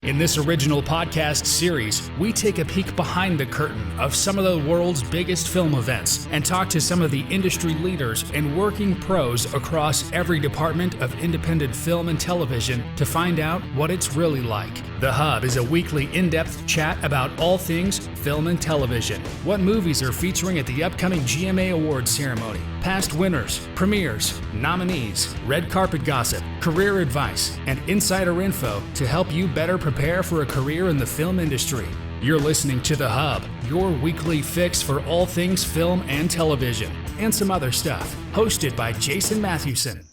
In this original podcast series, we take a peek behind the curtain of some of the world's biggest film events and talk to some of the industry leaders and working pros across every department of independent film and television to find out what it's really like. The Hub is a weekly in-depth chat about all things film and television. What movies are featuring at the upcoming GMA Awards ceremony, past winners, premieres, nominees, red carpet gossip, career advice, and insider info to help you better prepare for a career in the film industry. You're listening to The Hub, your weekly fix for all things film and television, and some other stuff. Hosted by Jay Matthewson.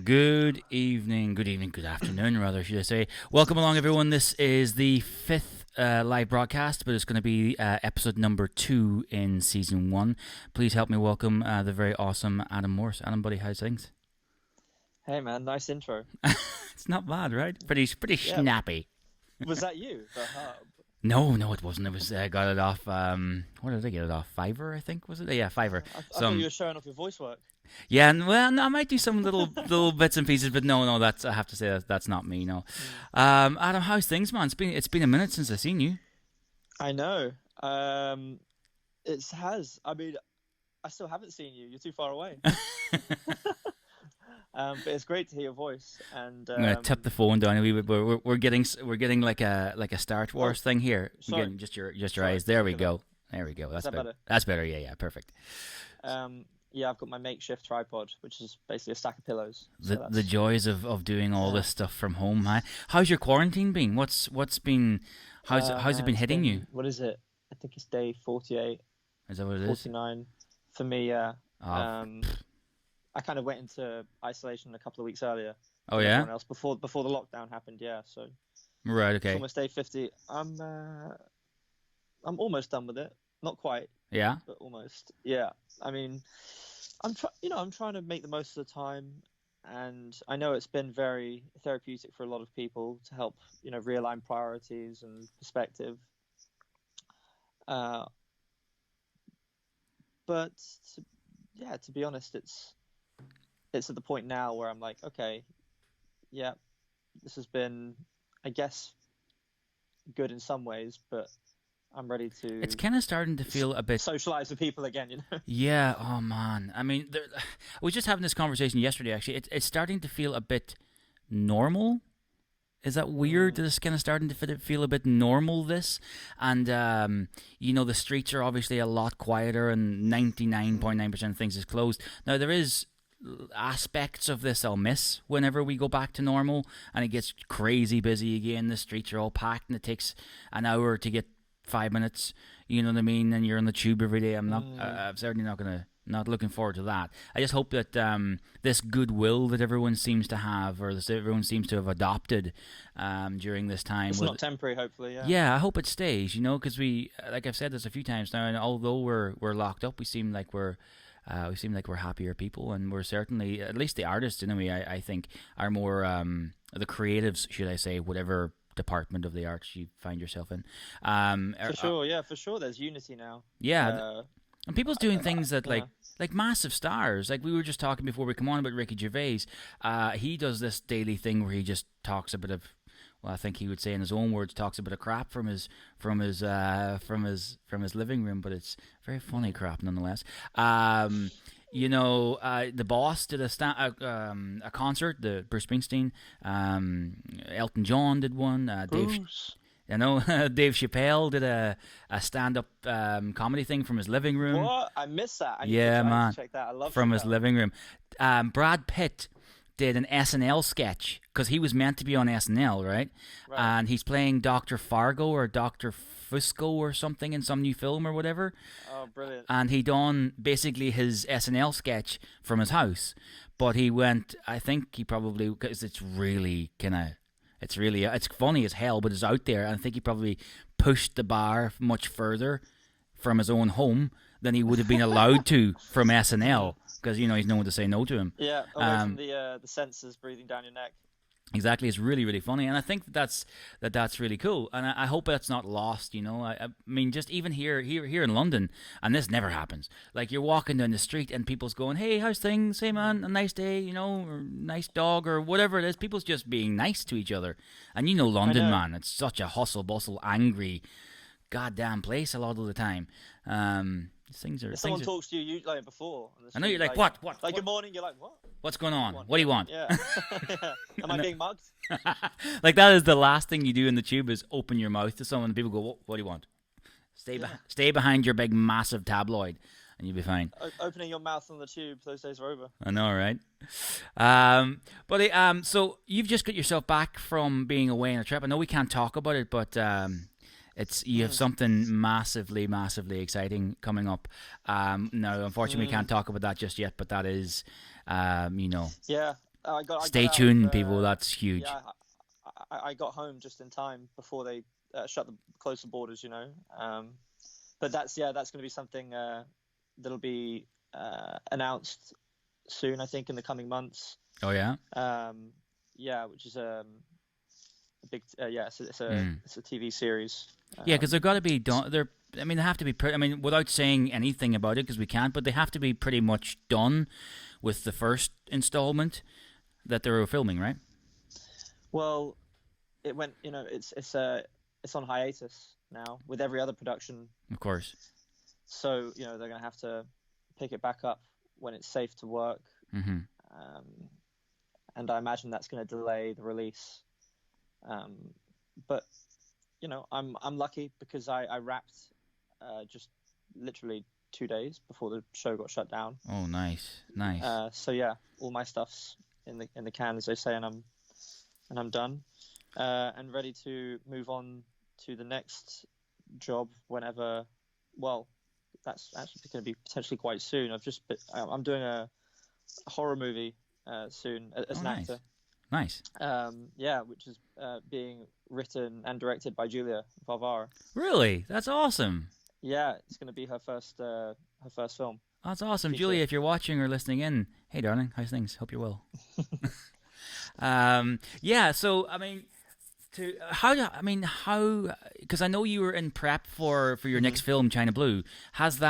Good evening, good afternoon, rather, should I say. Welcome along, everyone. This is the fifth live broadcast, but it's going to be episode number 2 in season 1. Please help me welcome the very awesome Adam Morse. Adam, buddy, how's things? Hey, man, nice intro. It's not bad, right? Pretty snappy. Was that you, The Hub? No, it wasn't. It was I got it off. Where did I get it off? Fiverr, I think, was it? Yeah, Fiverr. I thought you were showing off your voice work. Yeah, well, no, I might do some little bits and pieces, but no, that's I have to say that's not me. No, Adam, how's things, man? It's been a minute since I've seen you. I know. It has. I mean, I still haven't seen you. You're too far away. But it's great to hear your voice. And I'm gonna tip the phone down a wee bit. We're getting like a Star Wars thing here. Sorry. Getting just your eyes. There we go. That's better. That's better. Yeah, perfect. Yeah, I've got my makeshift tripod, which is basically a stack of pillows. The joys of doing all this stuff from home. Huh? How's your quarantine been? How's it been hitting you? What is it? I think it's day 48. Is that what it is? 49 for me. Yeah. Oh. I kind of went into isolation a couple of weeks earlier. Oh yeah. Everyone else before the lockdown happened. Yeah. So. Right. Okay. It's almost day 50. I'm almost done with it. Not quite. Yeah. But almost. Yeah. I mean, I'm trying to make the most of the time, and I know it's been very therapeutic for a lot of people to help, realign priorities and perspective. But to be honest, it's at the point now where I'm like, okay, yeah, this has been, I guess, good in some ways, but I'm ready to... It's kind of starting to feel a bit... socialize with people again, Yeah, oh man. I mean, I was just having this conversation yesterday, actually. It's starting to feel a bit normal. Is that weird? It's kind of starting to feel a bit normal, this. And, the streets are obviously a lot quieter and 99.9% of things is closed. Now, there is aspects of this I'll miss whenever we go back to normal and it gets crazy busy again. The streets are all packed and it takes an hour to get 5 minutes, you know what I mean, and you're on the tube every day. I'm certainly not looking forward to that. I just hope that this goodwill that everyone seems to have, or that everyone seems to have adopted during this time. It's not temporary, hopefully, yeah. Yeah, I hope it stays, because we, like I've said this a few times now, and although we're locked up, we seem like we're happier people, and we're certainly, at least the artists, anyway, I think, are more, the creatives, should I say, whatever department of the arts you find yourself in. For sure. There's unity now. Yeah, and people's doing things that like massive stars. Like we were just talking before we come on about Ricky Gervais. He does this daily thing where he just talks a bit of, well, I think he would say in his own words, talks a bit of crap from his living room, but it's very funny crap nonetheless. The Boss did a concert, the Bruce Springsteen. Elton John did one. Dave Chappelle did a stand-up comedy thing from his living room. What? I missed that. I need to check that. I love from Chappelle. His living room. Brad Pitt did an SNL sketch because he was meant to be on SNL, right? And he's playing Dr. Fargo or Dr. Fusco or something in some new film or whatever. Oh, brilliant. And he done basically his SNL sketch from his house. But he went, I think he probably, because it's really it's funny as hell, but it's out there. And I think he probably pushed the bar much further from his own home than he would have been allowed to from SNL. Because, he's no one to say no to him. Yeah, away from the sensors breathing down your neck. Exactly, it's really, really funny, and I think that's really cool, and I hope that's not lost. I mean, just even here in London, and this never happens. Like you're walking down the street, and people's going, "Hey, how's things? Hey, man, a nice day, or nice dog, or whatever it is." People's just being nice to each other, and London, man, it's such a hustle bustle, angry, goddamn place a lot of the time. Things are. If someone talks to you like before, I know you're like, what? Like good morning, you're like, what? What's going on? What do you want? Yeah. Am I being mugged? Like that is the last thing you do in the tube is open your mouth to someone and people go, what do you want? Stay behind your big massive tabloid and you'll be fine. Opening your mouth on the tube, those days are over. I know, right? So you've just got yourself back from being away on a trip. I know we can't talk about it, but you have something massively, massively exciting coming up. Now, unfortunately, we can't talk about that just yet, but that is, Yeah. Stay tuned, people. That's huge. Yeah, I got home just in time before they closed the borders. But that's going to be something that'll be announced soon. I think in the coming months. Oh yeah. Which is a big. It's a TV series. Yeah, because they've got to be done. They have to be. Without saying anything about it, because we can't. But they have to be pretty much done with the first installment that they were filming, right? Well, it went. It's on hiatus now with every other production. Of course. So they're going to have to pick it back up when it's safe to work. Mm-hmm. And I imagine that's going to delay the release. But I'm lucky because I wrapped just literally 2 days before the show got shut down. Oh, nice. So yeah, all my stuff's in the can, as they say, and I'm done and ready to move on to the next job whenever. Well, that's actually going to be potentially quite soon. I'm doing a horror movie soon as an actor. Nice. Which is being written and directed by Julia Varvara. Really? That's awesome. Yeah, it's going to be her first film. That's awesome, Julia. If you're watching or listening in, hey darling, how's things? Hope you're well. So because I know you were in prep for your next film, China Blue. Has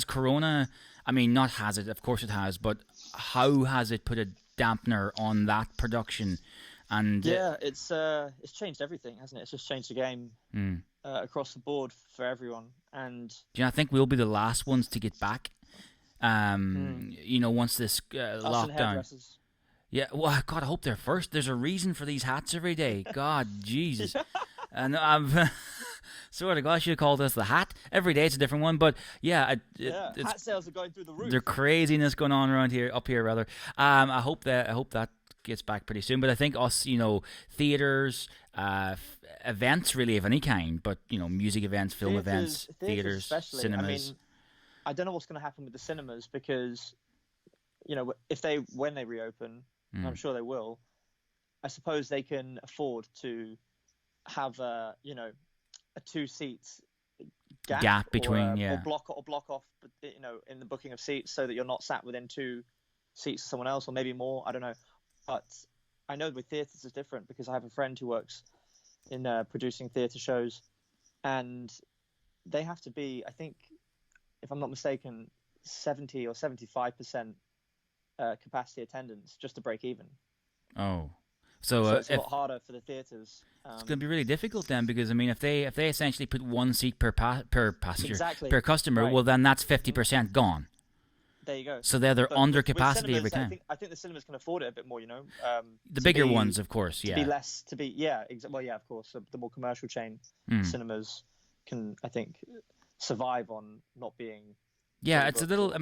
Corona? Not has it? Of course it has. But how has it put a dampener on that production? And it's changed everything, hasn't it? It's just changed the game across the board for everyone. And do you not think we'll be the last ones to get back? Once this lockdown. Yeah, well, God, I hope they're first. There's a reason for these hats every day. God, Jesus. And I'm swear to God, I should have called this the hat. Every day it's a different one, but hat sales are going through the roof. There's craziness going on up here rather. I hope that gets back pretty soon. But I think us, theaters, events really of any kind, but music events, film events, theaters, especially. cinemas. I don't know what's going to happen with the cinemas because, when they reopen, I'm sure they will. I suppose they can afford to have a 2 seats gap between, or block off, in the booking of seats so that you're not sat within 2 seats of someone else or maybe more. I don't know, but I know with theatres it's different because I have a friend who works in producing theatre shows, and they have to be, I think, if I'm not mistaken, 70 or 75% capacity attendance just to break even. Oh, so it's a lot harder for the theatres. It's going to be really difficult then, because if they essentially put 1 seat per passenger per customer, right. Well then that's 50% gone. There you go. So they're under capacity cinemas, every time. I think the cinemas can afford it a bit more, the bigger ones, of course, yeah. Of course. The more commercial chain cinemas can, I think, survive on not being. Yeah, it's a little.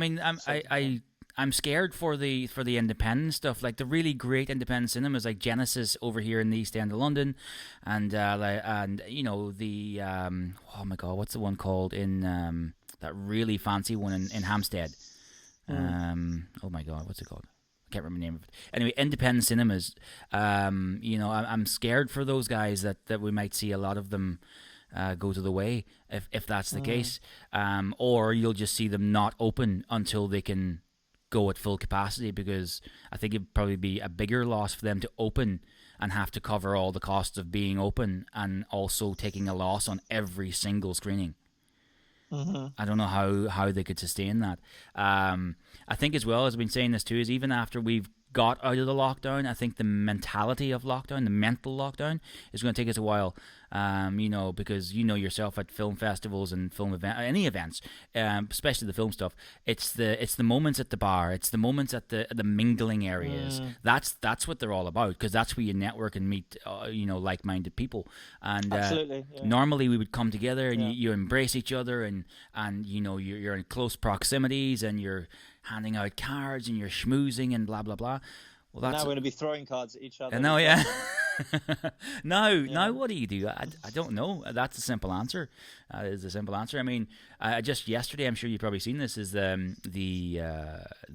I'm scared for the independent stuff, like the really great independent cinemas, like Genesis over here in the East End of London, and the oh my God, what's the one called in that really fancy one in Hampstead? Oh my God, what's it called? I can't remember the name of it. Anyway, independent cinemas. I'm scared for those guys that we might see a lot of them go to the way if that's the case, or you'll just see them not open until they can go at full capacity, because I think it'd probably be a bigger loss for them to open and have to cover all the costs of being open and also taking a loss on every single screening. I don't know how they could sustain that. I think as well, as I've been saying this too, is even after we've got out of the lockdown, I think the mentality of lockdown, the mental lockdown, is going to take us a while. Because yourself at film festivals and film any events, especially the film stuff. It's the moments at the bar. It's the moments at the mingling areas. That's what they're all about, because that's where you network and meet like-minded people. And absolutely, yeah. Normally we would come together and you embrace each other and you're in close proximities and you're handing out cards and you're schmoozing and blah blah blah. Well, now we're going to be throwing cards at each other. No, yeah. Now what do you do? I don't know. That's a simple answer. Is a simple answer. I mean, just yesterday, I'm sure you've probably seen this, is the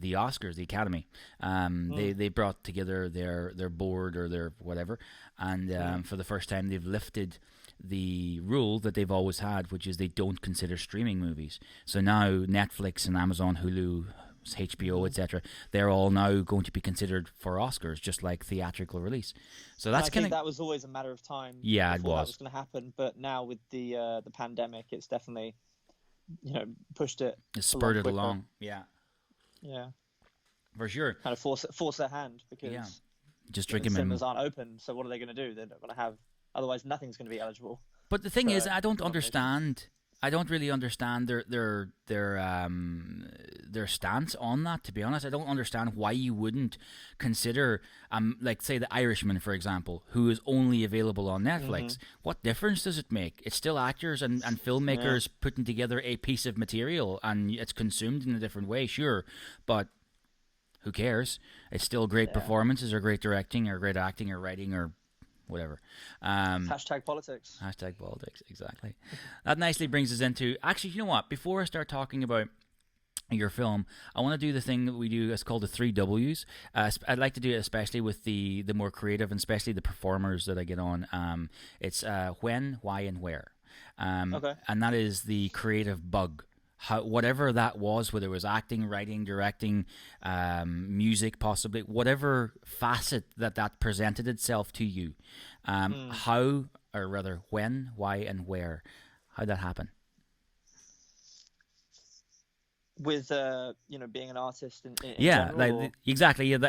Oscars, the Academy. They brought together their board or their whatever, and for the first time they've lifted the rule that they've always had, which is they don't consider streaming movies. So now Netflix and Amazon, Hulu, HBO, etc., they're all now going to be considered for Oscars, just like theatrical release. So that's kind of, that was always a matter of time. Yeah, it was. That was going to happen, but now with the pandemic, it's definitely pushed it. It's spurred it along. Yeah, for sure. Kind of force their hand, because just drinking. Cinemas aren't open, so what are they going to do? They're not going to have. Otherwise, nothing's going to be eligible. But the thing is, I don't understand. I don't really understand their stance on that, to be honest. I don't understand why you wouldn't consider, like, say, The Irishman, for example, who is only available on Netflix. What difference does it make? It's still actors and filmmakers putting together a piece of material, and it's consumed in a different way, sure, but who cares? It's still great performances or great directing or great acting or writing or whatever. Hashtag politics. Hashtag politics, exactly. That nicely brings us into... Actually, you know what? Before I start talking about your film, I want to do the thing that we do. It's called the 3 W's. I'd like to do it especially with the more creative and especially the performers that I get on. It's when, why, and where. Okay. And that is the creative bug. Whatever that was, whether it was acting, writing, directing, music, possibly, whatever facet that presented itself to you, how, or rather, when, why, and where, how'd that happen? With being an artist in general, exactly. Yeah,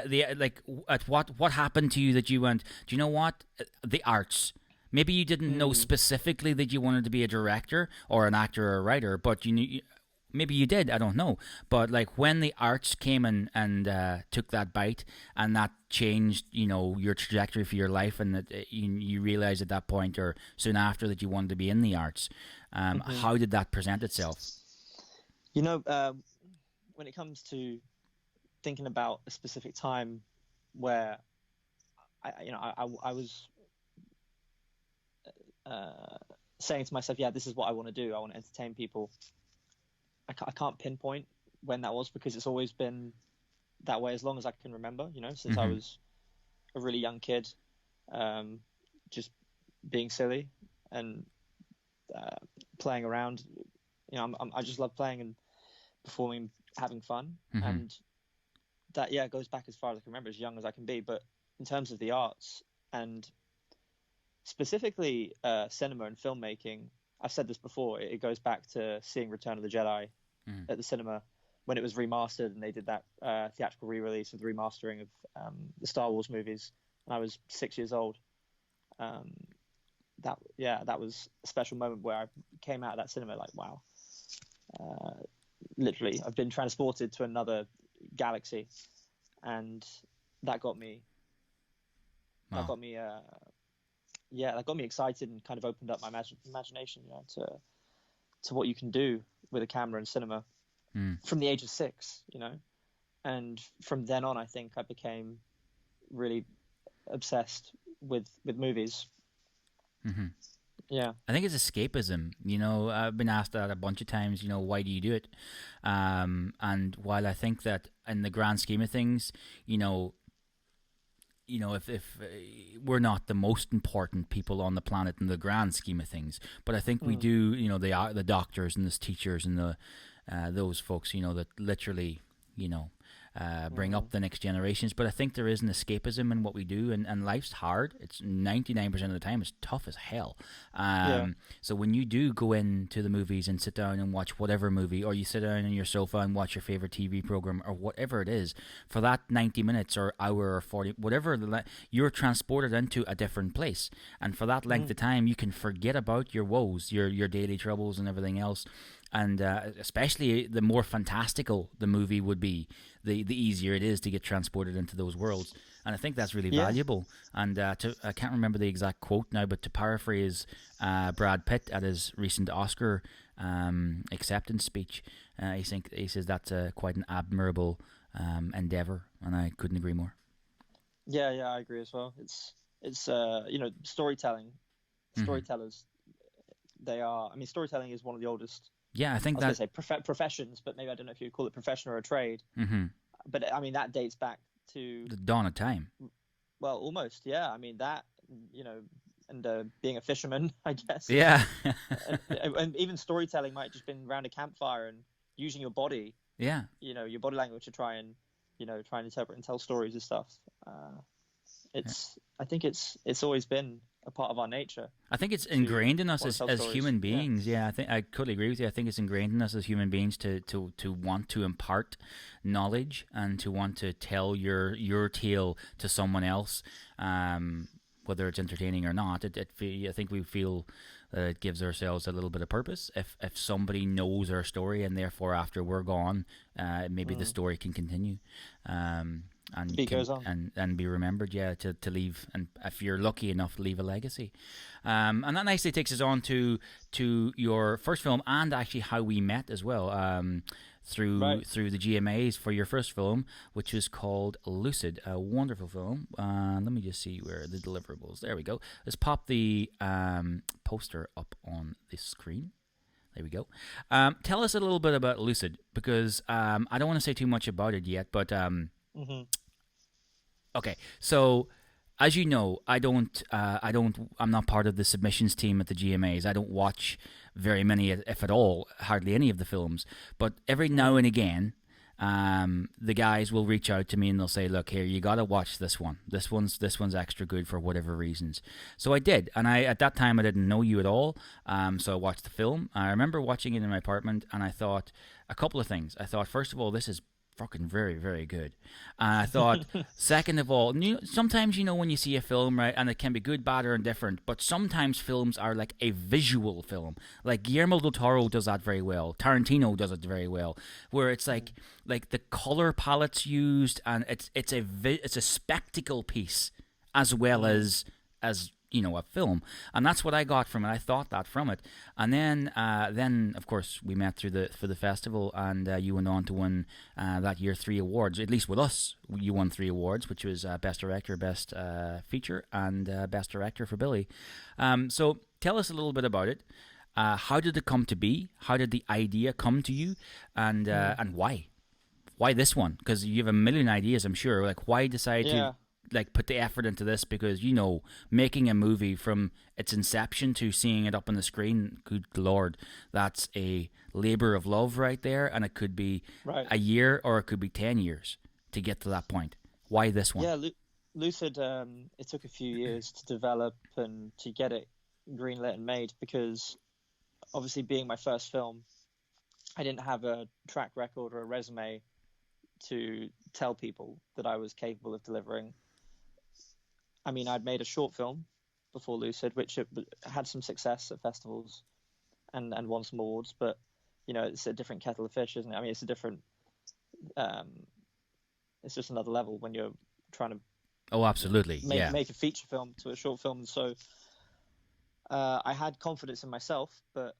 at what happened to you that you went, do you know what, the arts. Maybe you didn't know specifically that you wanted to be a director or an actor or a writer, but you knew. Maybe you did, I don't know. But like when the arts came in and took that bite, and that changed, your trajectory for your life, and that you realized at that point or soon after that you wanted to be in the arts, how did that present itself? When it comes to thinking about a specific time where I was saying to myself, this is what I want to do. I want to entertain people. I can't pinpoint when that was, because it's always been that way as long as I can remember, since I was a really young kid, just being silly and playing around. I just love playing and performing, having fun. And that, goes back as far as I can remember, as young as I can be. But in terms of the arts, and specifically cinema and filmmaking, I've said this before, it goes back to seeing Return of the Jedi at the cinema when it was remastered, and they did that theatrical re-release of the remastering of the Star Wars movies, and I was 6 years old. That was a special moment where I came out of that cinema like, wow, literally I've been transported to another galaxy, and that got me that got me excited and kind of opened up my imagination, to what you can do with a camera and cinema from the age of 6, and from then on I think I became really obsessed with movies. I think it's escapism. I've been asked that a bunch of times, why do you do it? And while I think that in the grand scheme of things, if we're not the most important people on the planet in the grand scheme of things, but I think we do, the doctors and the teachers and those folks, that literally, bring up the next generations. But I think there is an escapism in what we do, and life's hard. It's 99% of the time it's tough as hell. So when you do go into the movies and sit down and watch whatever movie, or you sit down on your sofa and watch your favorite TV program or whatever it is, for that 90 minutes or hour or 40, whatever, you're transported into a different place. And for that length of time, you can forget about your woes, your daily troubles and everything else. And especially the more fantastical the movie would be, the easier it is to get transported into those worlds. And I think that's really valuable. And I can't remember the exact quote now, but to paraphrase Brad Pitt at his recent Oscar acceptance speech, he says that's quite an admirable endeavor, and I couldn't agree more. Yeah, I agree as well. It's storytelling. Storytellers, they are. I mean, storytelling is one of the oldest. Yeah, I think I was going to say professions, but maybe I don't know if you'd call it profession or a trade. But I mean, that dates back to the dawn of time. Well, almost, yeah. I mean, that, and being a fisherman, I guess. Yeah. and even storytelling might have just been around a campfire and using your body. Yeah. Your body language to try and interpret and tell stories and stuff. I think it's always been a part of our nature. I think it's ingrained in us as human beings. Yeah, I think I totally agree with you. I think it's ingrained in us as human beings to want to impart knowledge and to want to tell your tale to someone else, whether it's entertaining or not. I think we feel that it gives ourselves a little bit of purpose. If somebody knows our story, and therefore after we're gone, maybe the story can continue. And goes on. And be remembered, to leave, and if you're lucky enough, leave a legacy. And that nicely takes us on to your first film, and actually how we met as well, through the GMAs for your first film, which was called Lucid, a wonderful film. Let me just see where the deliverables. There we go. Let's pop the poster up on the screen. There we go. Tell us a little bit about Lucid, because I don't want to say too much about it yet, but okay, so as you know, I'm not part of the submissions team at the GMAs. I don't watch very many, if at all, hardly any of the films. But every now and again, the guys will reach out to me and they'll say, "Look, here, you got to watch this one. This one's extra good for whatever reasons." So I did, and at that time I didn't know you at all. So I watched the film. I remember watching it in my apartment, and I thought a couple of things. I thought, first of all, this is fucking very, very good. And I thought, second of all, sometimes when you see a film, right, and it can be good, bad, or indifferent, but sometimes films are like a visual film. Like Guillermo del Toro does that very well. Tarantino does it very well, where it's like the color palettes used, and it's a spectacle piece as well as a film, and that's what I got from it. I thought that from it, and then of course we met for the festival, and you went on to win that year 3 awards. At least with us, you won 3 awards, which was Best Director, Best Feature, and Best Director for Billy. So tell us a little bit about it. How did it come to be? How did the idea come to you, and why? Why this one? Because you have a million ideas, I'm sure. Like, why decide to put the effort into this? Because making a movie from its inception to seeing it up on the screen, good lord, that's a labor of love right there, and it could be a year or it could be 10 years to get to that point. Why this one? Yeah, Lucid, it took a few years to develop and to get it greenlit and made, because obviously being my first film, I didn't have a track record or a resume to tell people that I was capable of delivering. I mean, I'd made a short film before Lucid, which had some success at festivals and won some awards, but it's a different kettle of fish, isn't it? I mean, it's a different, it's just another level when you're trying to absolutely make a feature film to a short film. So I had confidence in myself, but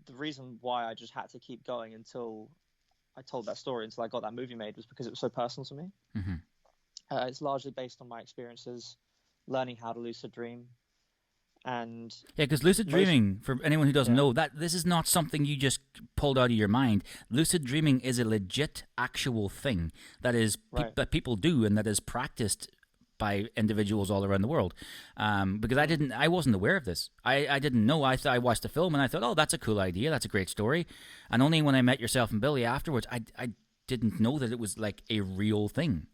the reason why I just had to keep going until I told that story, until I got that movie made, was because it was so personal to me. Mm-hmm. It's largely based on my experiences, learning how to lucid dream, and because lucid dreaming, for anyone who doesn't know, that this is not something you just pulled out of your mind. Lucid dreaming is a legit, actual thing that is that people do, and that is practiced by individuals all around the world. Because I wasn't aware of this. I didn't know. I watched the film and I thought, oh, that's a cool idea. That's a great story. And only when I met yourself and Billy afterwards, I didn't know that it was like a real thing.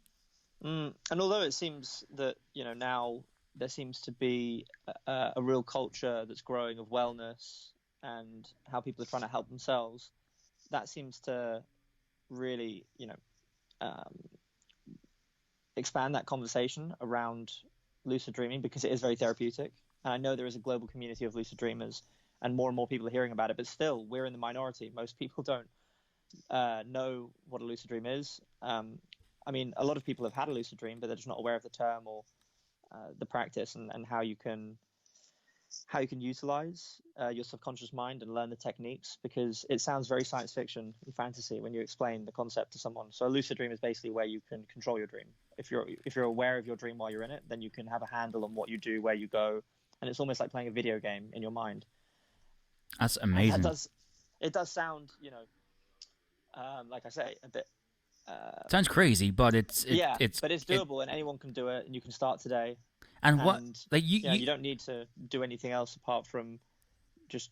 And although it seems that, now there seems to be a real culture that's growing of wellness and how people are trying to help themselves, that seems to really, expand that conversation around lucid dreaming, because it is very therapeutic. And I know there is a global community of lucid dreamers, and more people are hearing about it, but still we're in the minority. Most people don't know what a lucid dream is. I mean, a lot of people have had a lucid dream, but they're just not aware of the term or the practice and how you can utilize your subconscious mind and learn the techniques, because it sounds very science fiction and fantasy when you explain the concept to someone. So a lucid dream is basically where you can control your dream. If you're aware of your dream while you're in it, then you can have a handle on what you do, where you go, and it's almost like playing a video game in your mind. That's amazing. It does sound, like I say, a bit. Sounds crazy, but it's but it's doable, and anyone can do it, and you can start today. And what, like you don't need to do anything else apart from just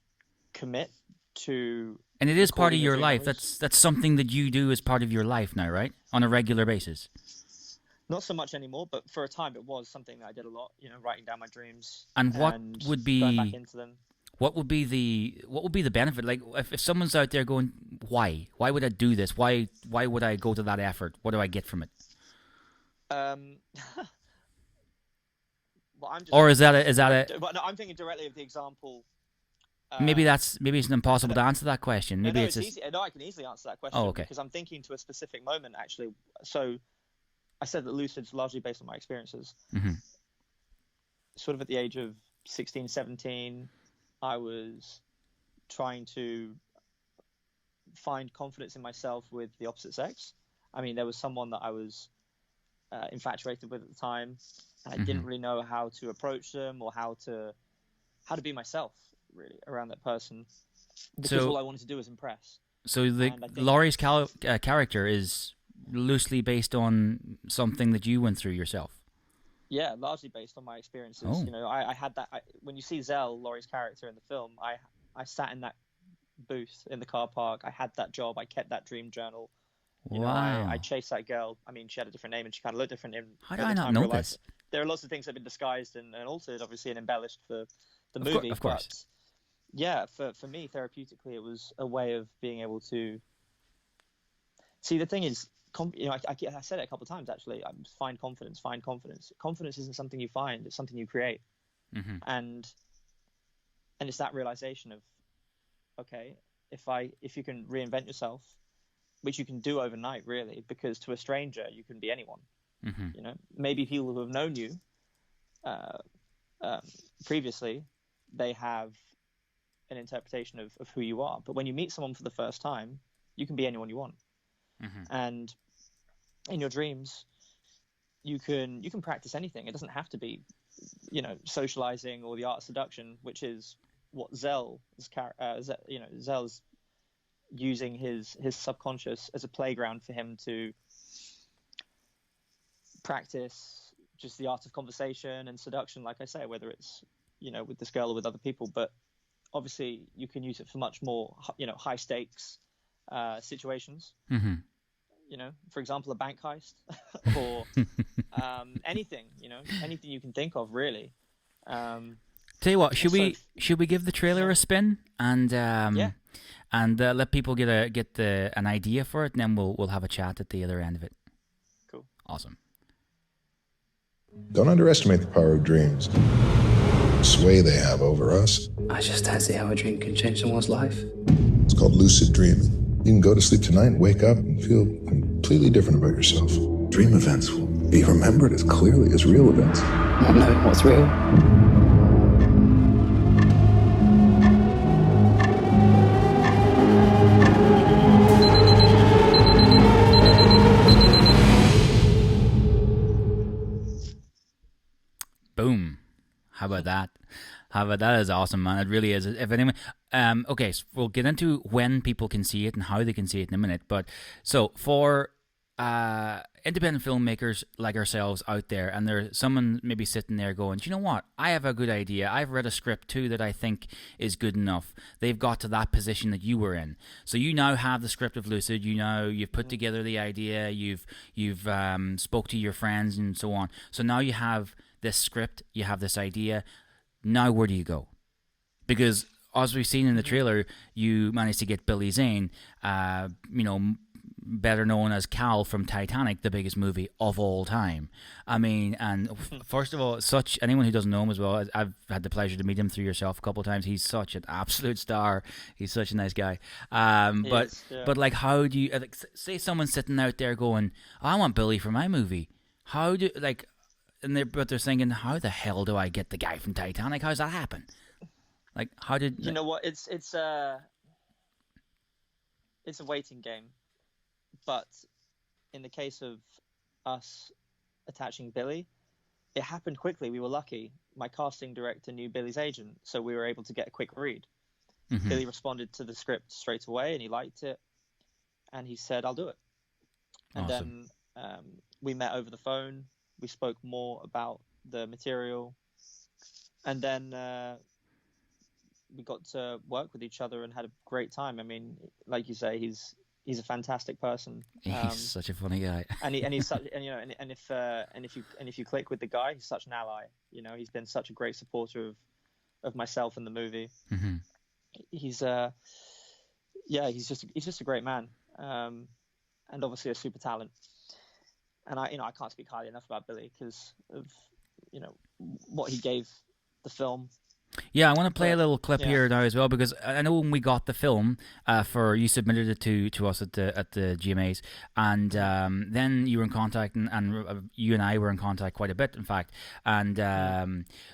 commit to. And it is part of your life. Memories. That's something that you do as part of your life now, right? On a regular basis. Not so much anymore, but for a time it was something that I did a lot. Writing down my dreams. And what would be going back into them? What would be the benefit? Like, if someone's out there going, why would I do this? Why would I go to that effort? What do I get from it? Well, or is that a? But no, I'm thinking directly of the example. Maybe it's impossible to answer that question. Maybe it's easy. No, I can easily answer that question. Oh, okay. Because I'm thinking to a specific moment, actually. So, I said that lucid's largely based on my experiences. Mm-hmm. Sort of at the age of 16, 17, I was trying to find confidence in myself with the opposite sex. I mean, there was someone that I was infatuated with at the time, and I didn't really know how to approach them or how to be myself really around that person, because all I wanted to do was impress. So Laurie's character is loosely based on something that you went through yourself. Yeah, largely based on my experiences. Oh. I had that. When you see Zell, Laurie's character in the film, I sat in that booth in the car park. I had that job. I kept that dream journal. Wow. I chased that girl. I mean, she had a different name and she kind of looked different. How did I not know this? There are lots of things that have been disguised and altered, obviously, and embellished for the movie. Of course. But yeah, for me, therapeutically, it was a way of being able to see. The thing is, I said it a couple of times actually. Find confidence. Find confidence. Confidence isn't something you find; it's something you create. Mm-hmm. And it's that realization of, okay, if you can reinvent yourself, which you can do overnight, really, because to a stranger you can be anyone. Mm-hmm. Maybe people who have known you previously, they have an interpretation of who you are. But when you meet someone for the first time, you can be anyone you want. Mm-hmm. And in your dreams, you can practice anything. It doesn't have to be, socializing or the art of seduction, which is what Zell's using his subconscious as a playground for him to practice just the art of conversation and seduction, like I say, whether it's with this girl or with other people. But obviously you can use it for much more high stakes situations. Mm-hmm. For example, a bank heist or anything you can think of, really. Tell you what, should we give the trailer a spin and let people get an idea for it, and then we'll have a chat at the other end of it. Cool. Awesome. Don't underestimate the power of dreams. The sway they have over us. I just don't see how a dream can change someone's life. It's called lucid dreaming. You can go to sleep tonight and wake up and feel completely different about yourself. Dream events will be remembered as clearly as real events. Not knowing what's real. Boom. How about that? That is awesome, man. It really is. If anyone, okay, so we'll get into when people can see it and how they can see it in a minute. But so for independent filmmakers like ourselves out there, and there's someone maybe sitting there going, do you know what? I have a good idea. I've read a script too that I think is good enough. They've got to that position that you were in. So you now have the script of Lucid. You know, you've put together the idea. You've spoke to your friends and so on. So now you have this script. You have this idea. Now where do you go? Because as we've seen in the trailer, you managed to get Billy Zane, better known as Cal from Titanic, the biggest movie of all time. I mean, and first of all, anyone who doesn't know him as well, I've had the pleasure to meet him through yourself a couple of times. He's such an absolute star. He's such a nice guy. But like, how do you say someone's sitting out there going, I want Billy for my movie? But they're thinking, how the hell do I get the guy from Titanic? How's that happen? Like, how did you know what? It's a waiting game. But in the case of us attaching Billy, it happened quickly. We were lucky. My casting director knew Billy's agent, so we were able to get a quick read. Mm-hmm. Billy responded to the script straight away, and he liked it. And he said, I'll do it. And awesome. Then we met over the phone. We spoke more about the material. And then we got to work with each other and had a great time. I mean, like you say, he's a fantastic person. He's such a funny guy, and he's such, and if you click with the guy, he's such an ally. You know, he's been such a great supporter of myself in the movie. Mm-hmm. He's just a great man, and obviously a super talent. And I can't speak highly enough about Billy because of what he gave the film. Yeah, I want to play a little clip here now as well, because I know when we got the film, you submitted it to us at the GMAs, and then you were in contact, and you and I were in contact quite a bit, in fact. And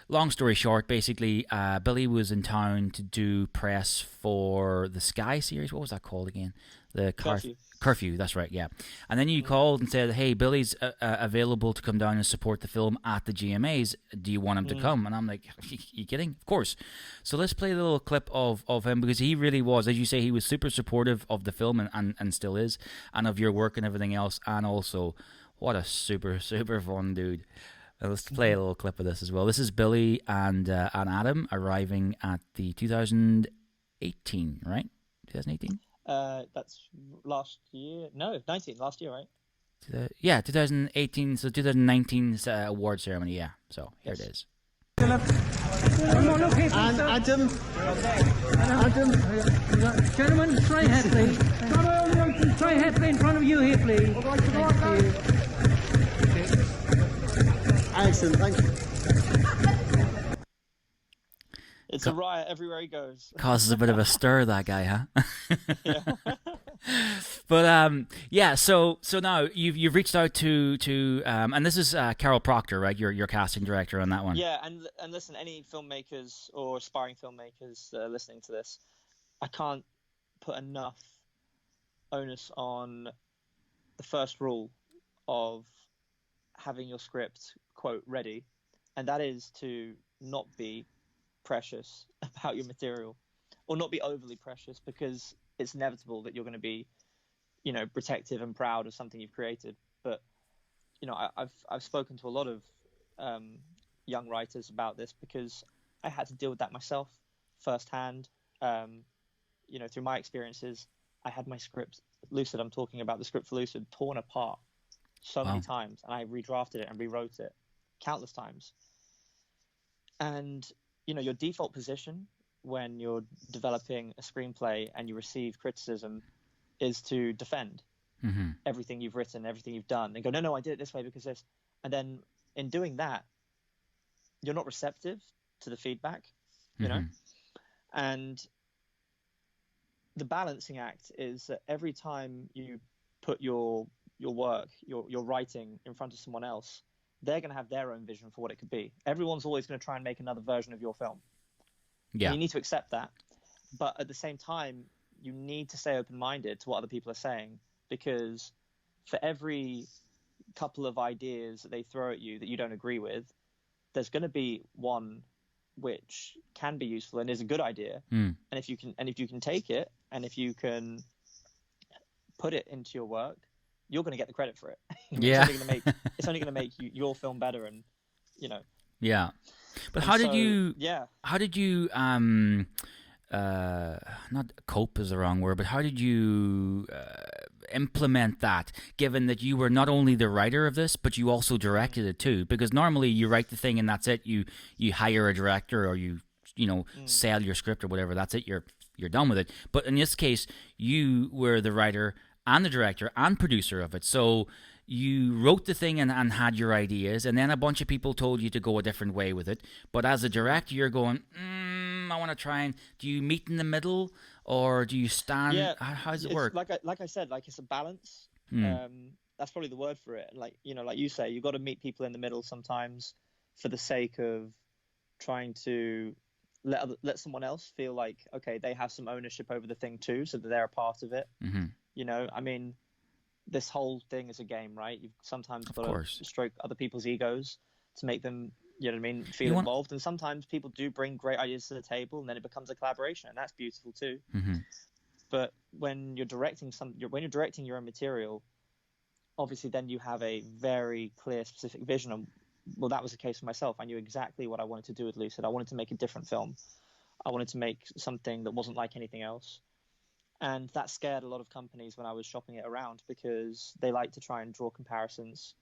long story short, basically, Billy was in town to do press for the Sky series. What was that called again? The Curfew, that's right, yeah. And then you called and said, hey, Billy's available to come down and support the film at the GMAs. Do you want him to come? And I'm like, you kidding? Of course. So let's play a little clip of him, because he really was, as you say, he was super supportive of the film and still is, and of your work and everything else. And also, what a super, super fun dude. Let's play a little clip of this as well. This is Billy and Adam arriving at the 2018, right? 2018? That's last year. No, 19. Last year, right? 2018. So 2019's award ceremony. Yeah. So here it is. And Adam. Gentlemen, straight ahead, please. Straight ahead, please, in front of you here, please. Excellent, thank you. It's a riot everywhere he goes. Causes a bit of a stir, that guy, huh? Yeah. But so now you've reached out to and this is Carol Proctor, right? Your casting director on that one. Yeah, and listen, any filmmakers or aspiring filmmakers that are listening to this, I can't put enough onus on the first rule of having your script quote ready, and that is to not be precious about your material, or not be overly precious, because it's inevitable that you're going to be protective and proud of something you've created. But I've spoken to a lot of young writers about this, because I had to deal with that myself firsthand. Through my experiences, I had my script, Lucid, I'm talking about the script for Lucid, torn apart so many times, and I redrafted it and rewrote it countless times. And your default position when you're developing a screenplay and you receive criticism is to defend everything you've written, everything you've done, and go, no, I did it this way because this. And then in doing that, you're not receptive to the feedback, you know? And the balancing act is that every time you put your work, your writing in front of someone else, they're going to have their own vision for what it could be. Everyone's always going to try and make another version of your film. Yeah. And you need to accept that. But at the same time, you need to stay open-minded to what other people are saying, because for every couple of ideas that they throw at you that you don't agree with, there's going to be one which can be useful and is a good idea. And if you can take it, and if you can put it into your work, you're going to get the credit for it. Yeah. It's only going to make your film better, and Yeah. But And how so, did you yeah. how did you not cope is the wrong word, but how did you implement that, given that you were not only the writer of this, but you also directed it too? Because normally you write the thing and that's it. You hire a director, or you sell your script or whatever. That's it. You're done with it. But in this case, you were the writer and the director and producer of it. So you wrote the thing and had your ideas, and then a bunch of people told you to go a different way with it. But as a director, you're going, I want to try and... Do you meet in the middle, or do you stand... Yeah, How does it work? Like I said, like it's a balance. That's probably the word for it. Like like you say, you've got to meet people in the middle sometimes, for the sake of trying to let someone else feel like, okay, they have some ownership over the thing too, so that they're a part of it. I mean, this whole thing is a game, right? You've sometimes got to stroke other people's egos to make them, feel involved. And sometimes people do bring great ideas to the table, and then it becomes a collaboration, and that's beautiful too. But when you're directing your own material, obviously then you have a very clear, specific vision. And well, that was the case for myself. I knew exactly what I wanted to do with Lucid. I wanted to make a different film. I wanted to make something that wasn't like anything else. And that scared a lot of companies when I was shopping it around, because they like to try and draw comparisons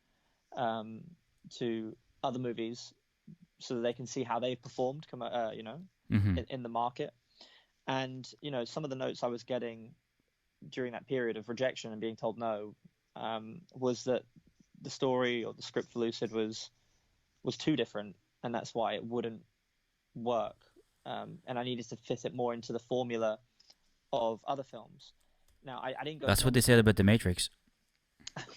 to other movies so that they can see how they've performed, in the market. And, some of the notes I was getting during that period of rejection and being told no was that the story or the script for Lucid was too different, and that's why it wouldn't work. And I needed to fit it more into the formula of other films. Now, I didn't go... That's what they said about The Matrix.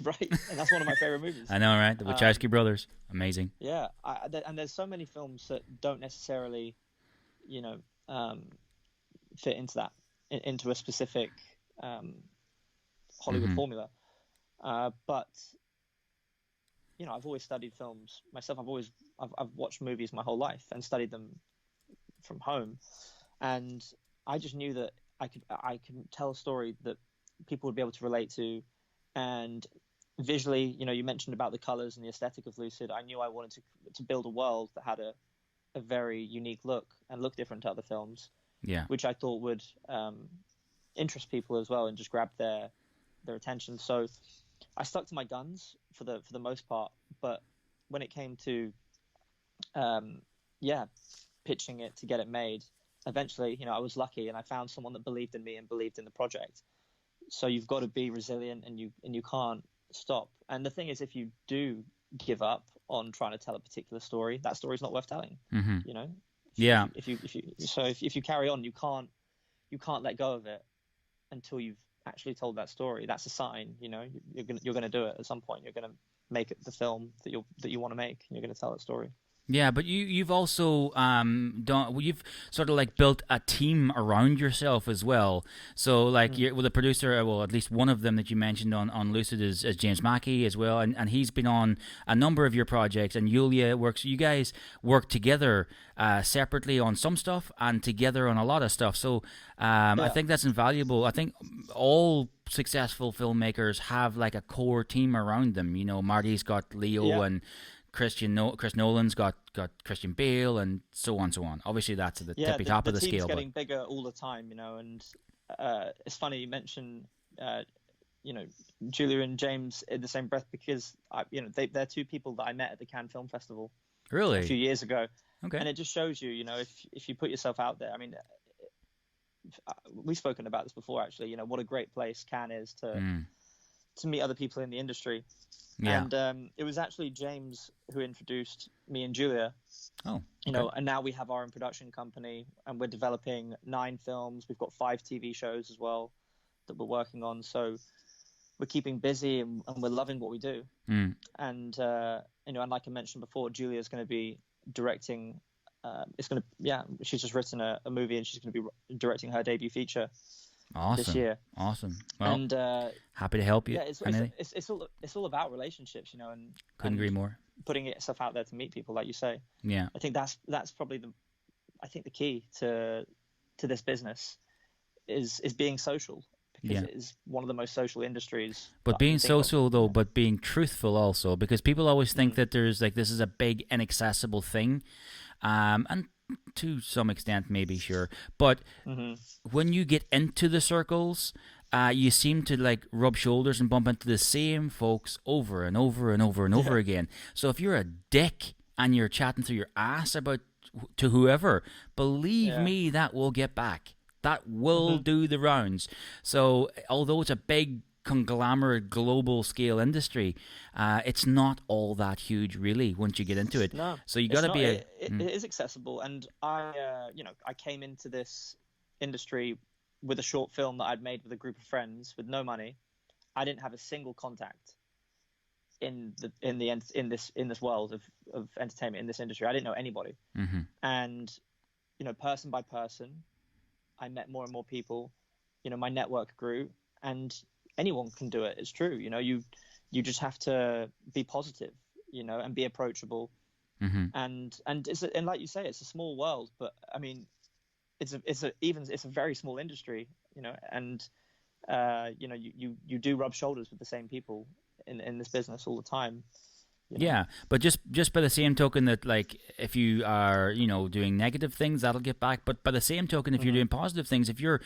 Right, and that's one of my favorite movies. I know, right? The Wachowski brothers. Amazing. Yeah, and there's so many films that don't necessarily, fit into that, into a specific Hollywood formula. But, I've always studied films myself. I've watched movies my whole life and studied them from home. And I just knew that I could tell a story that people would be able to relate to. And visually, you mentioned about the colors and the aesthetic of Lucid. I knew I wanted to build a world that had a very unique look and look different to other films. Yeah. Which I thought would interest people as well and just grab their attention. So I stuck to my guns for the most part. But when it came to pitching it to get it made, eventually, I was lucky and I found someone that believed in me and believed in the project. So you've got to be resilient, and you can't stop. And the thing is, if you do give up on trying to tell a particular story, that story's not worth telling. If you carry on, you can't let go of it until you've actually told that story. That's a sign. You're gonna do it at some point. You're gonna make it the film that you want to make. And you're gonna tell that story. Yeah, but you've also you've sort of like built a team around yourself as well. So like you're with a producer, well, at least one of them that you mentioned on Lucid is James Mackey as well, and he's been on a number of your projects. And Yulia works. You guys work together separately on some stuff and together on a lot of stuff. So I think that's invaluable. I think all successful filmmakers have like a core team around them. Marty's got Leo and Chris Nolan's got Christian Bale, and so on. Obviously, that's at the tippy top of the scale. The team's getting bigger all the time, and it's funny you mention, Julia and James in the same breath, because they're two people that I met at the Cannes Film Festival. Really? A few years ago. Okay. And it just shows you, if you put yourself out there. I mean, we've spoken about this before, actually. What a great place Cannes is to meet other people in the industry. Yeah. And it was actually James who introduced me and Julia. Oh, okay. And now we have our own production company, and we're developing 9 films. We've got 5 TV shows as well that we're working on. So we're keeping busy, and we're loving what we do. And and like I mentioned before, Julia's going to be directing. She's just written a movie, and she's going to be directing her debut feature. Awesome. This year. Awesome. Well, and happy to help you. Yeah, it's all about relationships, and couldn't agree more. Putting yourself out there to meet people, like you say. Yeah. I think that's probably the key to this business is being social. because it is one of the most social industries. But being social though, but being truthful also, because people always think that there's like this is a big inaccessible thing, and to some extent maybe sure, but when you get into the circles, you seem to like rub shoulders and bump into the same folks over and over and over and over again. So if you're a dick and you're chatting through your ass about to whoever, believe me, that will get back. That will do the rounds. So although it's a big conglomerate global scale industry, it's not all that huge really once you get into it. No, so you got to be it is accessible. And I came into this industry with a short film that I'd made with a group of friends with no money. I didn't have a single contact in this world of entertainment, in this industry. I didn't know anybody. And person by person, I met more and more people. My network grew, and anyone can do it. It's true. You just have to be positive, and be approachable. And like you say, it's a small world, but I mean, it's a very small industry, and you do rub shoulders with the same people in this business all the time. Yeah, but just by the same token that like if you are doing negative things, that'll get back. But by the same token, if you're doing positive things, if you're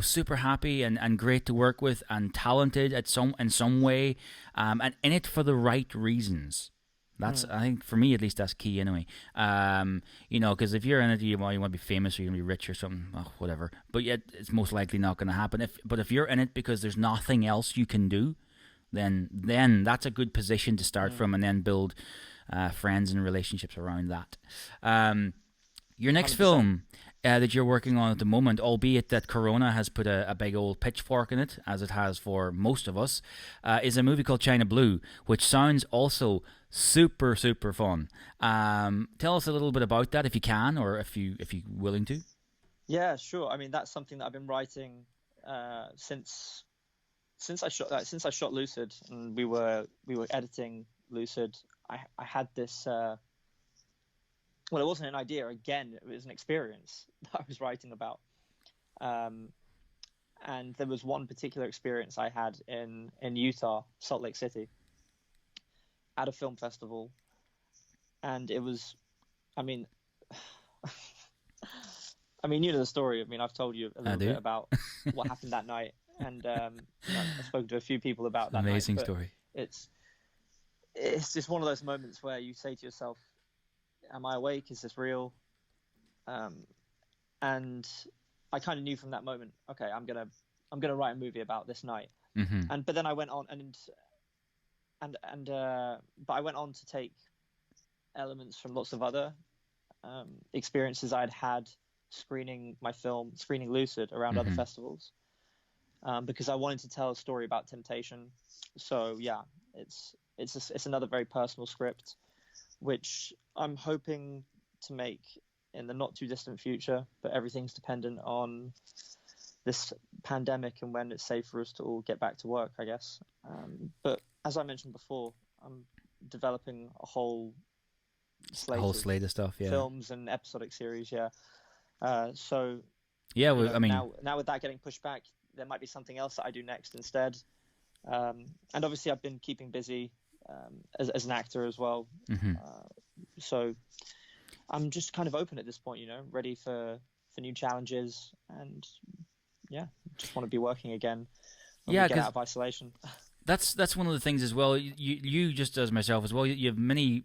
super happy and great to work with and talented in some way, and in it for the right reasons. That's I think for me at least that's key anyway. Because if you're in it, you want to be famous or you want to be rich or something, whatever. But yet it's most likely not going to happen. But if you're in it because there's nothing else you can do, then that's a good position to start from, and then build friends and relationships around that. Your next 100%. Film that you're working on at the moment, albeit that Corona has put a big old pitchfork in it, as it has for most of us, is a movie called China Blue, which sounds also super, super fun. Tell us a little bit about that if you can, or if you're willing to. Yeah, sure. I mean, that's something that I've been writing since I shot Lucid, and we were editing Lucid. I had this. Well, it wasn't an idea. Again, it was an experience that I was writing about. And there was one particular experience I had in Utah, Salt Lake City, at a film festival, and it was, I mean, you know the story. I mean, I've told you a little bit about what happened that night. And I've spoken to a few people about that. Amazing night, story. It's just one of those moments where you say to yourself, "Am I awake? Is this real?" And I kind of knew from that moment, okay, I'm gonna write a movie about this night. But then I went on but I went on to take elements from lots of other experiences I'd had screening my film, screening Lucid around other festivals. Because I wanted to tell a story about temptation. So yeah, it's another very personal script, which I'm hoping to make in the not too distant future. But everything's dependent on this pandemic and when it's safe for us to all get back to work, I guess. But as I mentioned before, I'm developing a whole slate of stuff, films and episodic series. Yeah. So yeah, well, I mean, now with that getting pushed back, there might be something else that I do next instead. And obviously I've been keeping busy as an actor as well. So I'm just kind of open at this point, ready for new challenges, and just want to be working again when we get out of isolation. That's one of the things as well. You just as myself as well. You have many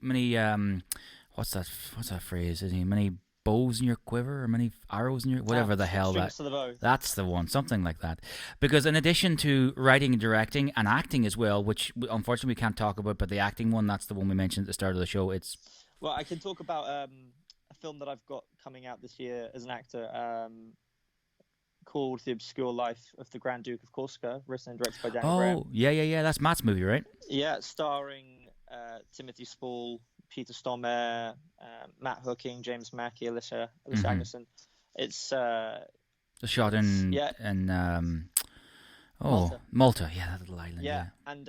what's that phrase? Is many bows in your quiver, or many arrows in your whatever the hell that's the one, something like that. Because in addition to writing and directing and acting as well, which unfortunately we can't talk about, but the acting one, that's the one we mentioned at the start of the show. Well, I can talk about a film that I've got coming out this year as an actor, called The Obscure Life of the Grand Duke of Corsica, written and directed by Daniel Graham. Yeah, that's Matt's movie, right? Yeah, starring Timothy Spall, Peter Stormare, Matt Hooking, James Mackey, Alyssa Agneson. It's shot in Malta. Yeah, that little island. Yeah, and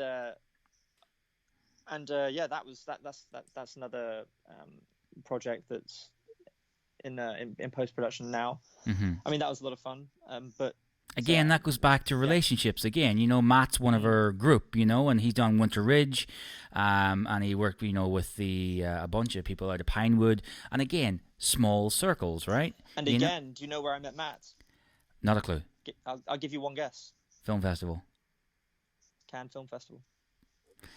that's another project that's in post production now. I mean, that was a lot of fun. But Again, that goes back to relationships. Again, Matt's one of our group, and he's done Winter Ridge, and he worked, with a bunch of people out of Pinewood. And again, small circles, right? And again, do you know where I met Matt? Not a clue. I'll give you one guess. Film Festival. Cannes Film Festival.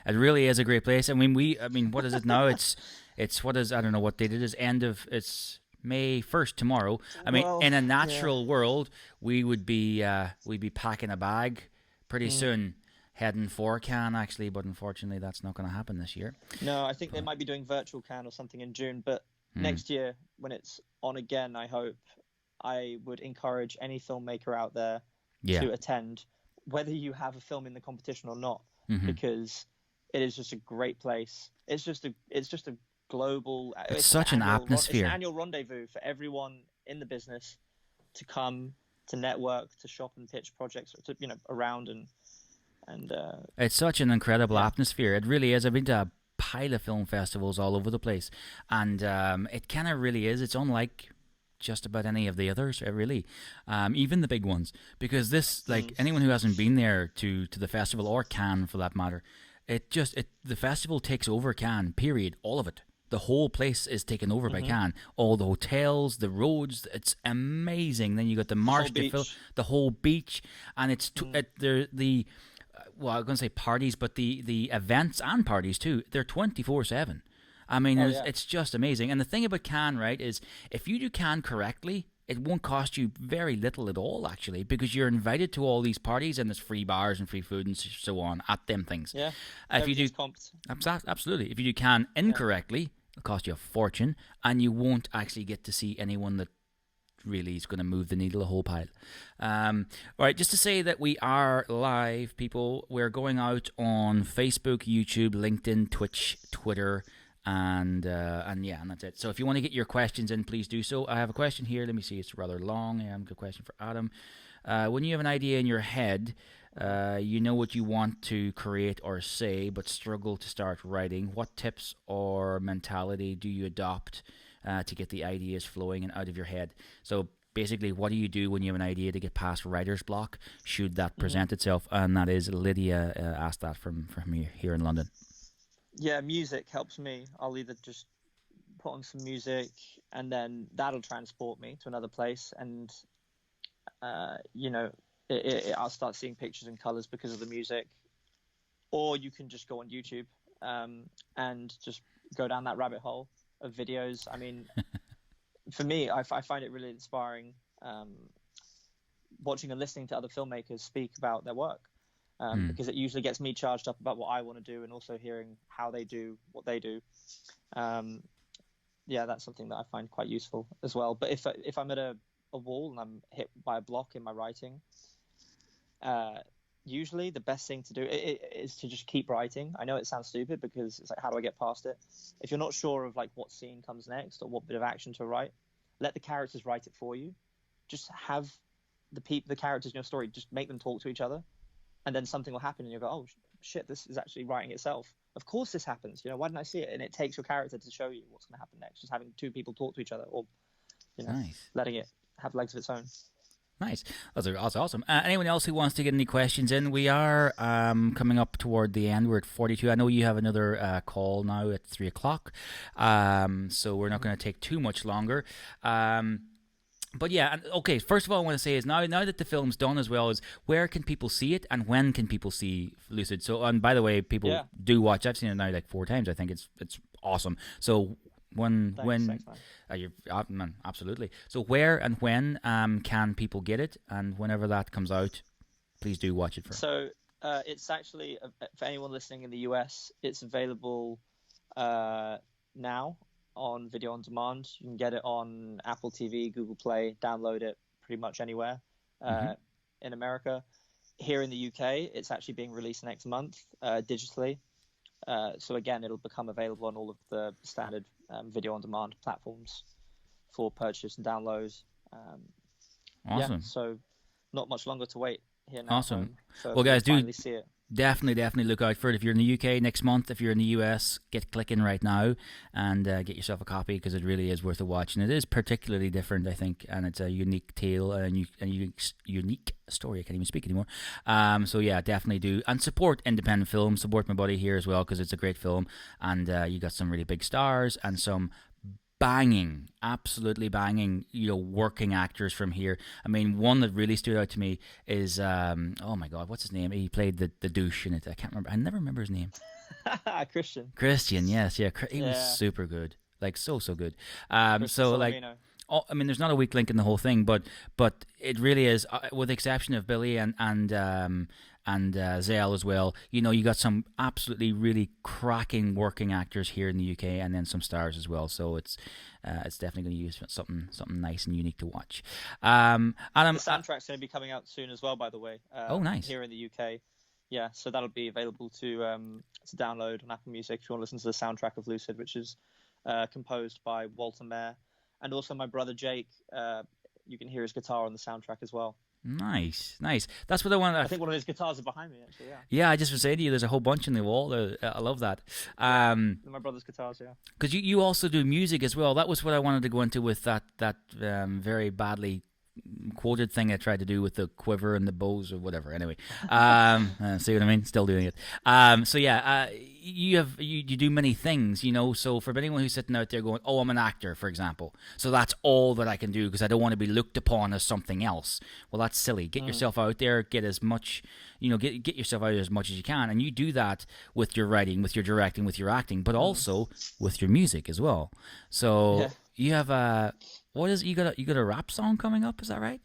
It really is a great place. I mean, what is it now? It's I don't know what date it is. It's May 1st tomorrow. I mean, in a natural world, we'd be packing a bag pretty soon, heading for Cannes actually, but unfortunately, that's not going to happen this year. No, I think they might be doing virtual Cannes or something in June, but next year when it's on again, I hope, I would encourage any filmmaker out there to attend, whether you have a film in the competition or not, because it is just a great place. It's just a global. It's such an atmosphere. It's an annual rendezvous for everyone in the business to come, to network, to shop and pitch projects, to around and. It's such an incredible atmosphere. It really is. I've been to a pile of film festivals all over the place, and it kind of really is. It's unlike just about any of the others, really, even the big ones, because this, like, anyone who hasn't been there to the festival or Cannes for that matter, the festival takes over Cannes, period, all of it. The whole place is taken over by Cannes. All the hotels, the roads, it's amazing. Then you got the marsh, the whole beach, and it's well, I'm going to say parties, but the events and parties too, they're 24/7. I mean, it's just amazing. And the thing about Cannes, right, is if you do Cannes correctly, it won't cost you very little at all, actually, because you're invited to all these parties and there's free bars and free food and so on at them things. Yeah, if you do absolutely, if you do Cannes incorrectly, it'll cost you a fortune, and you won't actually get to see anyone that really is going to move the needle a whole pile. All right, just to say that we are live, people. We're going out on Facebook, YouTube, LinkedIn, Twitch, Twitter. And that's it. So if you want to get your questions in, please do so. I have a question here. Let me see. It's rather long. A good question for Adam. When you have an idea in your head, you know what you want to create or say, but struggle to start writing, what tips or mentality do you adopt to get the ideas flowing and out of your head? So basically, what do you do when you have an idea to get past writer's block, should that present itself? And that is Lydia asked that from here in London. Yeah, music helps me. I'll either just put on some music and then that'll transport me to another place, and I'll start seeing pictures and colors because of the music. Or you can just go on YouTube and just go down that rabbit hole of videos. I mean, for me, I find it really inspiring watching and listening to other filmmakers speak about their work. Because it usually gets me charged up about what I want to do, and also hearing how they do what they do. That's something that I find quite useful as well. But if I'm at a wall and I'm hit by a block in my writing, usually the best thing to do is to just keep writing. I know it sounds stupid because it's like, how do I get past it? If you're not sure of like what scene comes next or what bit of action to write, let the characters write it for you. Just have the characters in your story, just make them talk to each other. And then something will happen and you'll go, oh, shit, this is actually writing itself. Of course this happens. Why didn't I see it? And it takes your character to show you what's going to happen next. Just having two people talk to each other, or, nice. Letting it have legs of its own. Nice. That's awesome. Anyone else who wants to get any questions in? We are coming up toward the end. We're at 42. I know you have another call now at 3 o'clock. So we're not going to take too much longer. But yeah, okay, first of all I want to say is now that the film's done as well, is where can people see it and when can people see Lucid? So, and by the way, people do watch. I've seen it now like 4 times. I think it's awesome. So thanks, man, absolutely. So where and when can people get it? And whenever that comes out, please do watch it first. So it's actually, for anyone listening in the US, it's available now on video on demand. You can get it on Apple TV, Google Play, download it pretty much anywhere in America. Here in the UK, it's actually being released next month digitally. So again, it'll become available on all of the standard video on demand platforms for purchase and download. Awesome. So not much longer to wait here now. Awesome. So well, guys, do see it. Definitely look out for it. If you're in the UK next month, if you're in the US, get clicking right now and get yourself a copy, because it really is worth a watch. And it is particularly different, I think, and it's a unique tale and a unique story. I can't even speak anymore. So yeah, definitely do. And support independent films. Support my buddy here as well, because it's a great film. And you got some really big stars and some absolutely banging, working actors from here. I mean, one that really stood out to me is, oh my God, what's his name? He played the douche in it. I can't remember. I never remember his name. Christian, yes, yeah. He was super good, like so good. So like, there's not a weak link in the whole thing, but it really is, with the exception of Billy and Zale as well. You got some absolutely really cracking working actors here in the UK, and then some stars as well. So it's definitely going to use something nice and unique to watch. Adam, the soundtrack's going to be coming out soon as well, by the way. Oh, nice. Here in the UK, yeah. So that'll be available to download on Apple Music if you want to listen to the soundtrack of Lucid, which is composed by Walter Mayer, and also my brother Jake. You can hear his guitar on the soundtrack as well. Nice. That's what I want. I think one of his guitars is behind me, actually. Yeah. Yeah, I just was saying to you, there's a whole bunch in the wall. I love that. My brother's guitars, yeah. Because you also do music as well. That was what I wanted to go into with that very badly quoted thing I tried to do with the quiver and the bows or whatever. Anyway, see what I mean? Still doing it. So yeah, you do many things, So for anyone who's sitting out there going, "Oh, I'm an actor," for example, so that's all that I can do because I don't want to be looked upon as something else. Well, that's silly. Get yourself out there. Get as much, get yourself out there as much as you can, and you do that with your writing, with your directing, with your acting, but also with your music as well. So you have what is it? You got a rap song coming up? Is that right?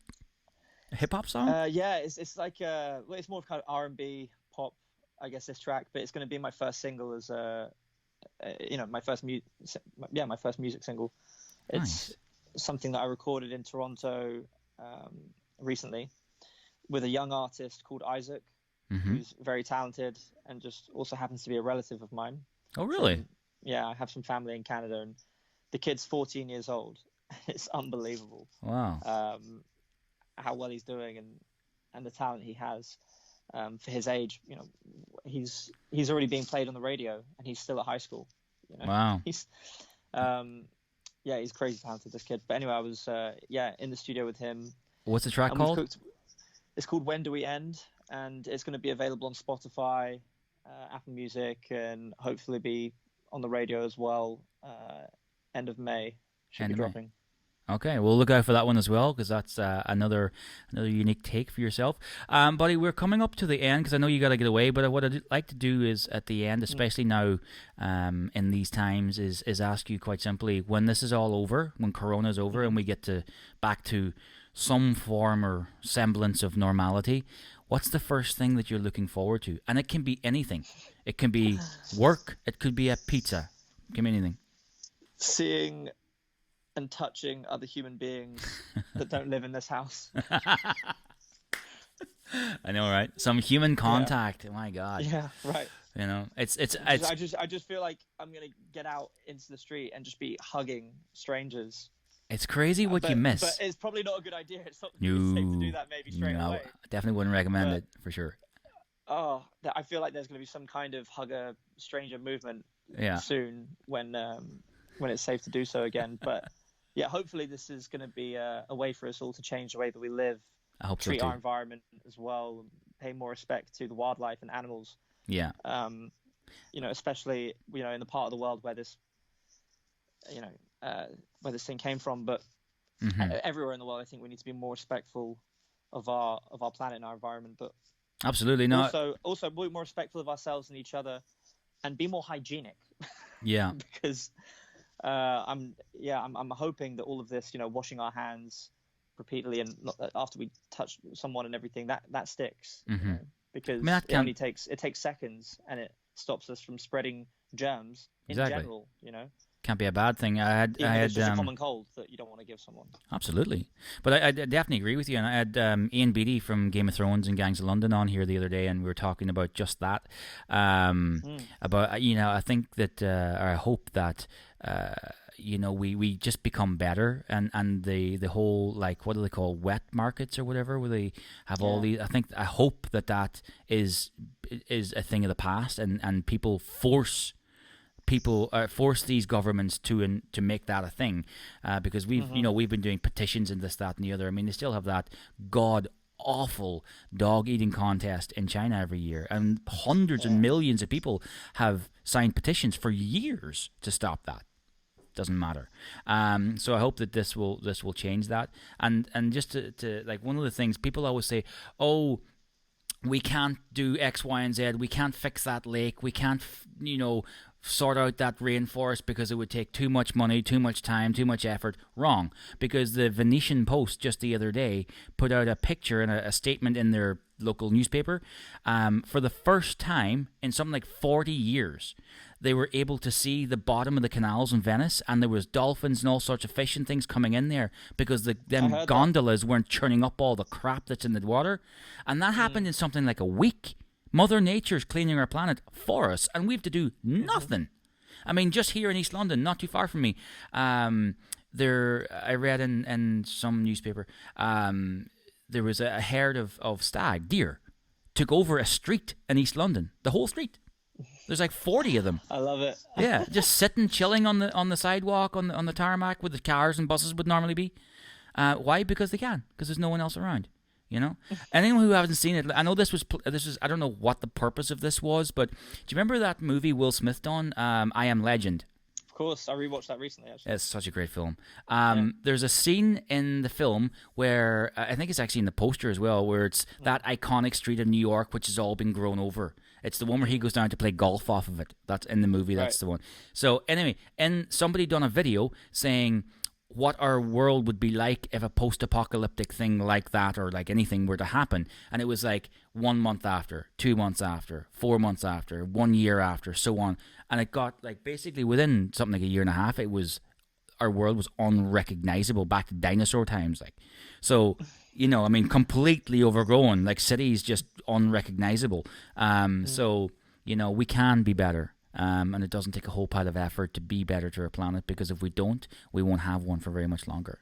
A hip hop song? Yeah, it's like it's more kind of R&B pop, I guess, this track, but it's going to be my first single as my first music single. It's something that I recorded in Toronto recently with a young artist called Isaac, who's very talented and just also happens to be a relative of mine. Oh, really? I have some family in Canada, and the kid's 14 years old. It's unbelievable. Wow. How well he's doing and the talent he has for his age. He's already being played on the radio, and he's still at high school. Wow. He's he's crazy talented, this kid. But anyway, I was in the studio with him. What's the track called? It's called When Do We End, and it's going to be available on Spotify, Apple Music, and hopefully be on the radio as well. End of May should be dropping. Okay, we'll look out for that one as well, because that's another unique take for yourself. Buddy, we're coming up to the end, because I know you got to get away, but what I'd like to do is at the end, especially now in these times, is ask you quite simply, when this is all over, when Corona's over and we get back to some form or semblance of normality, what's the first thing that you're looking forward to? And it can be anything. It can be work. It could be a pizza. It can be anything. Seeing and touching other human beings that don't live in this house. I know, right? Some human contact. Yeah. Oh my God. Yeah, right. It's. I just feel like I'm gonna get out into the street and just be hugging strangers. It's crazy what you miss. But it's probably not a good idea. It's not safe to do that maybe straight away. I definitely wouldn't recommend it for sure. I feel like there's gonna be some kind of hug a stranger movement soon when it's safe to do so again. But yeah, hopefully this is going to be a way for us all to change the way that we live. I hope treat so too. our environment as well, pay more respect to the wildlife and animals. Yeah. Especially in the part of the world where this thing came from, but everywhere in the world, I think we need to be more respectful of our planet and our environment. But absolutely not. Also be more respectful of ourselves and each other, and be more hygienic. Yeah. Because I'm hoping that all of this, washing our hands repeatedly and after we touch someone and everything, that sticks. Because it takes seconds, and it stops us from spreading germs in general. Can't be a bad thing. It's just a common cold that you don't want to give someone. Absolutely, but I definitely agree with you. And I had Ian Beattie from Game of Thrones and Gangs of London on here the other day, and we were talking about just that. About I think that, or I hope that we just become better, and the whole, like, what do they call, wet markets or whatever, where they have all these. I hope that is a thing of the past, and people force these governments to make that a thing, because we've been doing petitions and this, that, and the other. I mean, they still have that god awful dog eating contest in China every year, and hundreds and millions of people have signed petitions for years to stop that. Doesn't matter. So I hope that this will change that. And just to like, one of the things people always say, oh, we can't do X, Y, and Z. We can't fix that lake. We can't, sort out that rainforest because it would take too much money, too much time, too much effort. Wrong. Because the Venetian Post just the other day put out a picture and a statement in their local newspaper. For the first time in something like 40 years, they were able to see the bottom of the canals in Venice, and there was dolphins and all sorts of fish and things coming in there because them gondolas weren't churning up all the crap that's in the water. And that happened in something like a week. Mother Nature's cleaning our planet for us, and we have to do nothing. I mean, just here in East London, not too far from me, I read in some newspaper, there was a herd of stag deer took over a street in East London, the whole street. There's like 40 of them. I love it. Yeah, just sitting, chilling on the sidewalk, on the tarmac, where the cars and buses would normally be. Why? Because they can. Because there's no one else around. Anyone who hasn't seen it, I know this was. I don't know what the purpose of this was, but do you remember that movie Will Smith done, I Am Legend? Of course, I rewatched that recently. Actually, it's such a great film. There's a scene in the film where I think it's actually in the poster as well, where it's that iconic street of New York, which has all been grown over. It's the one where he goes down to play golf off of it. That's in the movie. That's the one. So anyway, and somebody done a video saying what our world would be like if a post-apocalyptic thing like that, or like anything, were to happen. And it was like 1 month after, 2 months after, 4 months after, 1 year after, so on. And it got like basically within something like a year and a half, our world was unrecognizable back to dinosaur times. Like, so, I mean, completely overgrown, like cities just unrecognizable. So, we can be better. And it doesn't take a whole pile of effort to be better to our planet, because if we don't, we won't have one for very much longer.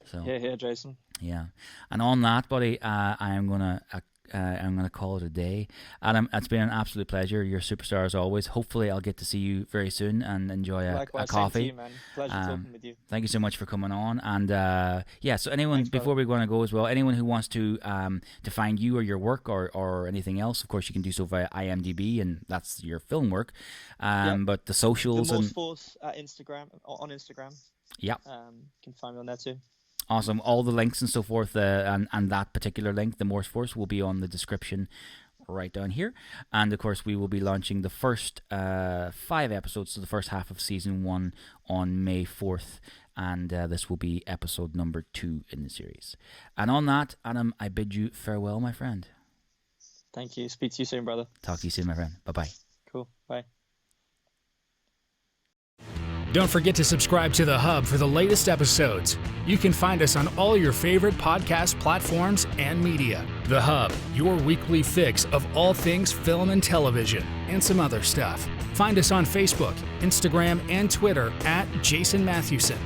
So here, Jason. Yeah, and on that, buddy, I'm gonna call it a day. Adam, it's been an absolute pleasure. You're a superstar as always. Hopefully, I'll get to see you very soon and enjoy a coffee. Same to you, man. Pleasure talking with you. Thank you so much for coming on. And so anyone, before we want to go as well, anyone who wants to find you or your work or anything else, of course, you can do so via IMDb, and that's your film work. But the socials, the Morse Force on Instagram. Yeah. You can find me on there too. Awesome. All the links and so forth, and that particular link, the Morse Force, will be on the description right down here. And of course, we will be launching the first 5 episodes, so the first half of season 1, on May 4th. And this will be episode number 2 in the series. And on that, Adam, I bid you farewell, my friend. Thank you. Speak to you soon, brother. Talk to you soon, my friend. Bye-bye. Cool. Bye. Don't forget to subscribe to The Hub for the latest episodes. You can find us on all your favorite podcast platforms and media. The Hub, your weekly fix of all things film and television, and some other stuff. Find us on Facebook, Instagram, and Twitter at Jason Matthewson.